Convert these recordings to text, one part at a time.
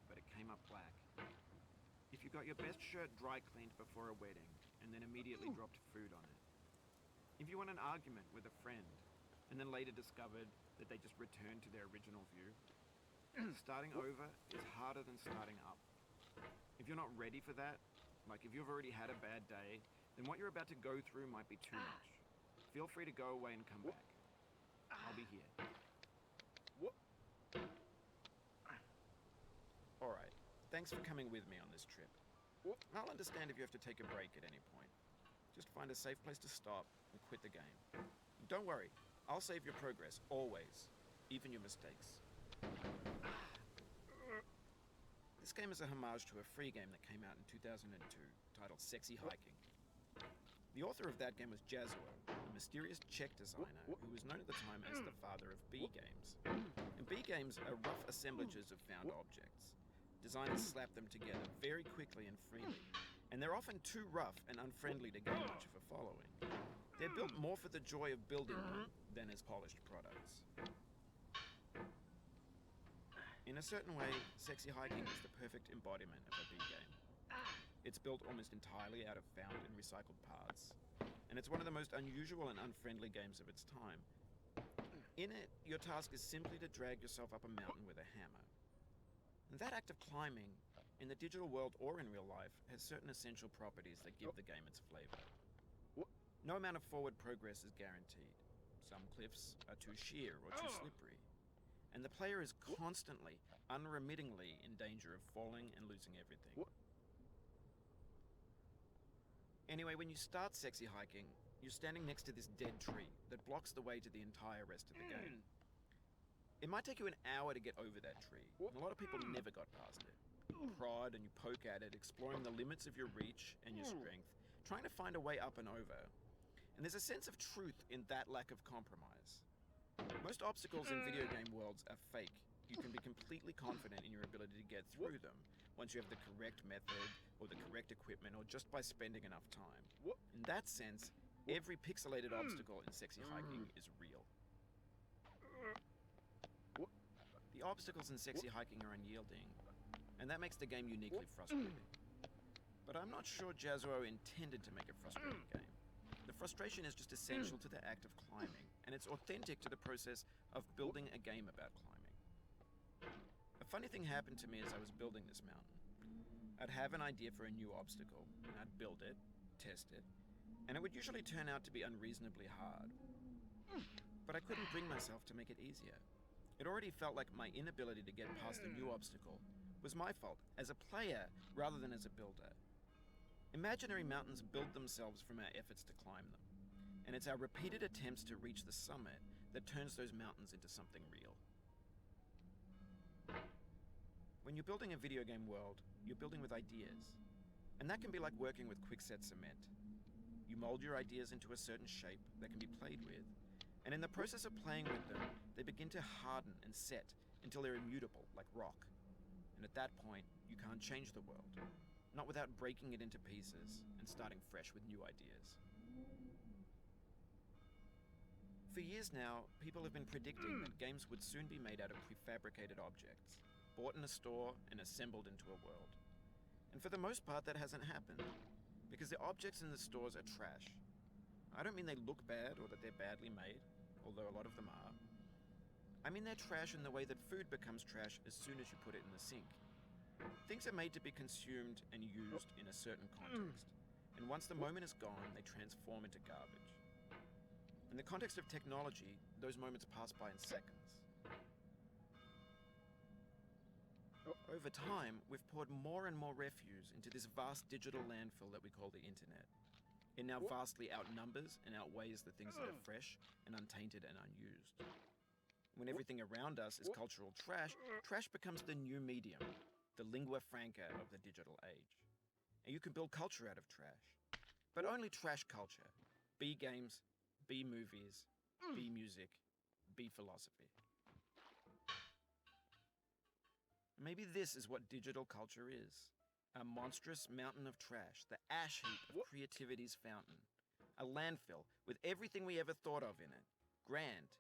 But it came up black. If you got your best shirt dry cleaned before a wedding and then immediately dropped food on it. If you won an argument with a friend and then later discovered that they just returned to their original view. Starting over is harder than starting up. If you're not ready for that, like if you've already had a bad day, then what you're about to go through might be too much. Feel free to go away and come back. I'll be here. Alright, thanks for coming with me on this trip. I'll understand if you have to take a break at any point. Just find a safe place to stop and quit the game. Don't worry, I'll save your progress, always, even your mistakes. This game is a homage to a free game that came out in 2002, titled Sexy Hiking. The author of that game was Jazuo, a mysterious Czech designer who was known at the time as the father of B games. And B games are rough assemblages of found objects. Designers slap them together very quickly and freely, and they're often too rough and unfriendly to gain much of a following. They're built more for the joy of building them than as polished products. In a certain way, Sexy Hiking is the perfect embodiment of a B game. It's built almost entirely out of found and recycled parts, and it's one of the most unusual and unfriendly games of its time. In it, your task is simply to drag yourself up a mountain with a hammer. And that act of climbing, in the digital world or in real life, has certain essential properties that give the game its flavor. No amount of forward progress is guaranteed. Some cliffs are too sheer or too slippery. And the player is constantly, unremittingly in danger of falling and losing everything. Anyway, when you start Sexy Hiking, you're standing next to this dead tree that blocks the way to the entire rest of the game. It might take you an hour to get over that tree, and a lot of people never got past it. You prod and you poke at it, exploring the limits of your reach and your strength, trying to find a way up and over. And there's a sense of truth in that lack of compromise. Most obstacles in video game worlds are fake. You can be completely confident in your ability to get through them once you have the correct method or the correct equipment or just by spending enough time. In that sense, every pixelated obstacle in Sexy Hiking is real. The obstacles in Sexy Hiking are unyielding, and that makes the game uniquely frustrating. But I'm not sure Jazuo intended to make a frustrating game. The frustration is just essential to the act of climbing, and it's authentic to the process of building a game about climbing. A funny thing happened to me as I was building this mountain. I'd have an idea for a new obstacle, and I'd build it, test it, and it would usually turn out to be unreasonably hard. But I couldn't bring myself to make it easier. It already felt like my inability to get past a new obstacle was my fault as a player rather than as a builder. Imaginary mountains build themselves from our efforts to climb them, and it's our repeated attempts to reach the summit that turns those mountains into something real. When you're building a video game world, you're building with ideas, and that can be like working with quickset cement. You mold your ideas into a certain shape that can be played with, and in the process of playing with them, they begin to harden and set until they're immutable, like rock. And at that point, you can't change the world, not without breaking it into pieces and starting fresh with new ideas. For years now, people have been predicting that games would soon be made out of prefabricated objects, bought in a store and assembled into a world. And for the most part, that hasn't happened, because the objects in the stores are trash. I don't mean they look bad or that they're badly made, although a lot of them are. I mean they're trash in the way that food becomes trash as soon as you put it in the sink. Things are made to be consumed and used in a certain context, and once the moment is gone, they transform into garbage. In the context of technology, those moments pass by in seconds. Over time, we've poured more and more refuse into this vast digital landfill that we call the internet. It now vastly outnumbers and outweighs the things that are fresh and untainted and unused. When everything around us is cultural trash, trash becomes the new medium, the lingua franca of the digital age. And you can build culture out of trash. But only trash culture. Be games, be movies, be music, be philosophy. Maybe this is what digital culture is. A monstrous mountain of trash, the ash heap of creativity's fountain. A landfill with everything we ever thought of in it. Grand,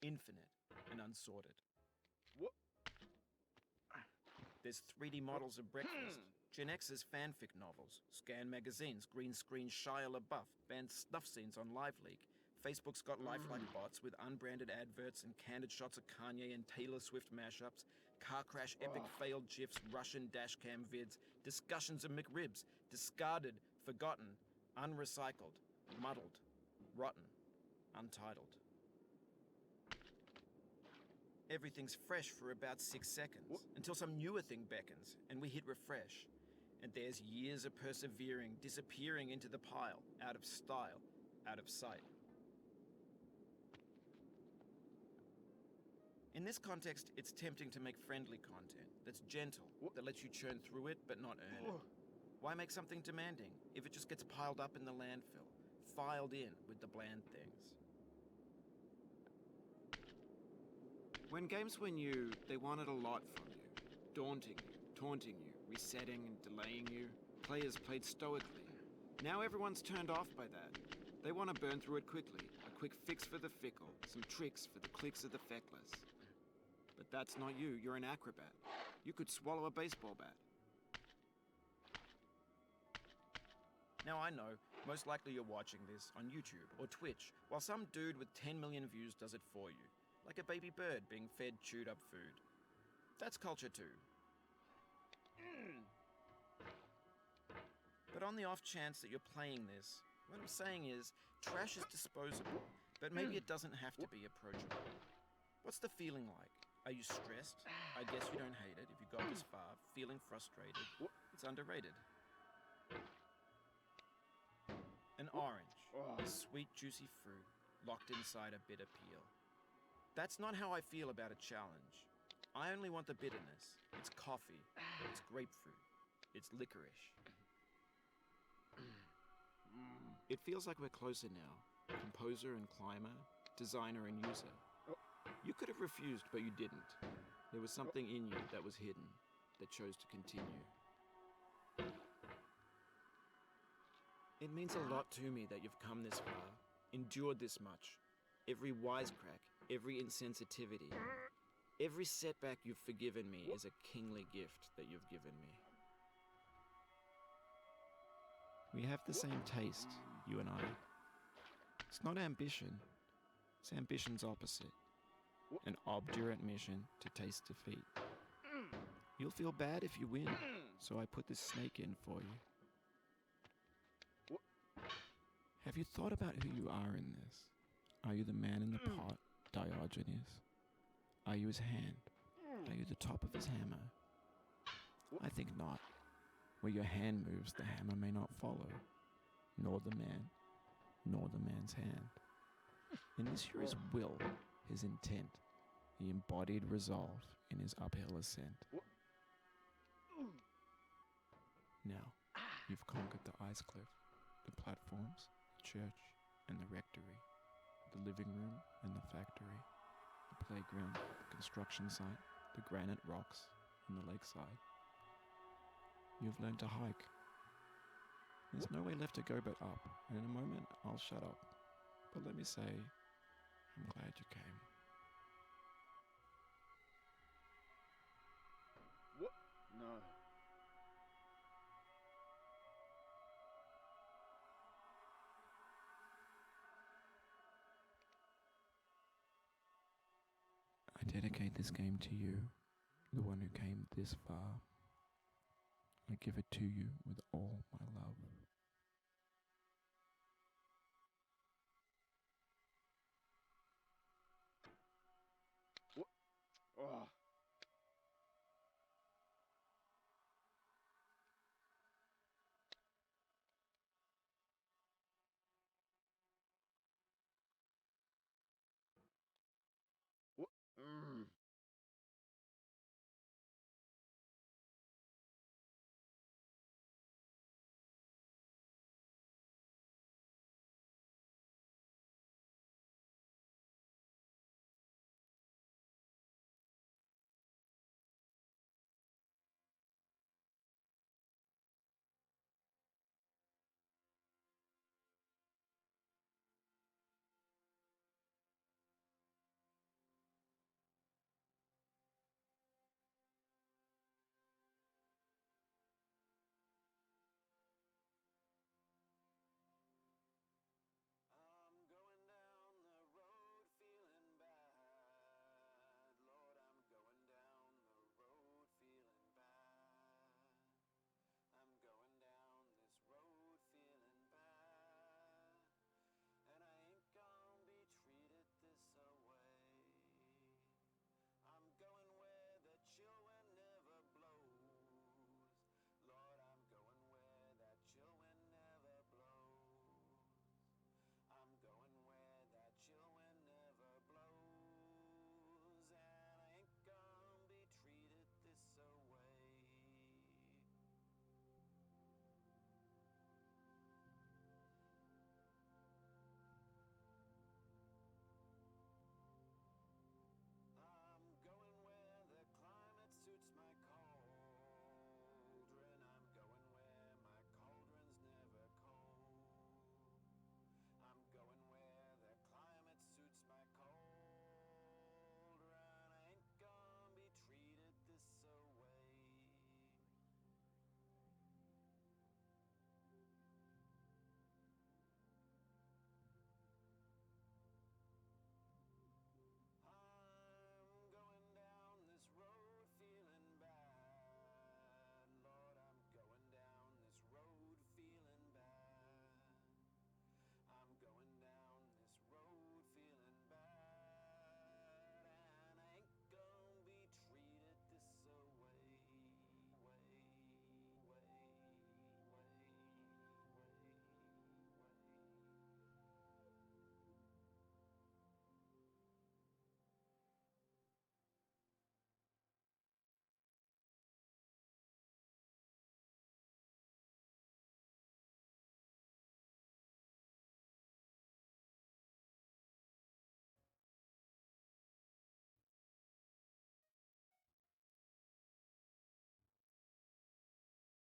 infinite, and unsorted. There's 3D models of breakfast, Gen X's fanfic novels, scan magazines, green screen Shia LaBeouf, banned snuff scenes on LiveLeak. Facebook's got lifelike bots with unbranded adverts and candid shots of Kanye and Taylor Swift mashups, car crash epic failed GIFs, Russian dashcam vids, discussions of McRibs, discarded, forgotten, unrecycled, muddled, rotten, untitled. Everything's fresh for about 6 seconds, until some newer thing beckons, and we hit refresh. And there's years of persevering, disappearing into the pile, out of style, out of sight. In this context, it's tempting to make friendly content that's gentle, that lets you churn through it but not earn it. Why make something demanding if it just gets piled up in the landfill, filed in with the bland things? When games were new, they wanted a lot from you. Daunting you, taunting you, resetting and delaying you. Players played stoically. Now everyone's turned off by that. They want to burn through it quickly. A quick fix for the fickle. Some tricks for the clicks of the feckless. But that's not you. You're an acrobat. You could swallow a baseball bat. Now I know, most likely you're watching this on YouTube or Twitch, while some dude with 10 million views does it for you. Like a baby bird being fed chewed up food. That's culture too. But on the off chance that you're playing this, what I'm saying is, trash is disposable, but maybe it doesn't have to be approachable. What's the feeling like? Are you stressed? I guess you don't hate it if you got this far. Feeling frustrated? It's underrated. An orange, a sweet juicy fruit, locked inside a bitter peel. That's not how I feel about a challenge. I only want the bitterness. It's coffee. It's grapefruit. It's licorice. It feels like we're closer now. Composer and climber, designer and user. You could have refused, but you didn't. There was something in you that was hidden, that chose to continue. It means a lot to me that you've come this far, endured this much. Every wisecrack, every insensitivity, every setback you've forgiven me is a kingly gift that you've given me. We have the same taste, you and I. It's not ambition, it's ambition's opposite. An obdurate mission to taste defeat. You'll feel bad if you win, so I put this snake in for you. Have you thought about who you are in this? Are you the man in the pot, Diogenes? Are you his hand? Are you the top of his hammer? I think not. Where your hand moves, the hammer may not follow, nor the man, nor the man's hand. In this here is will, his intent, the embodied resolve in his uphill ascent. Now, you've conquered the ice cliff, the platforms, the church, and the rectory, the living room and the factory, the playground, the construction site, the granite rocks, and the lakeside. You've learned to hike. There's no way left to go but up, and in a moment I'll shut up. But let me say, I'm glad you came. What? No. I dedicate this game to you, the one who came this far. I give it to you with all my love. What? Oh.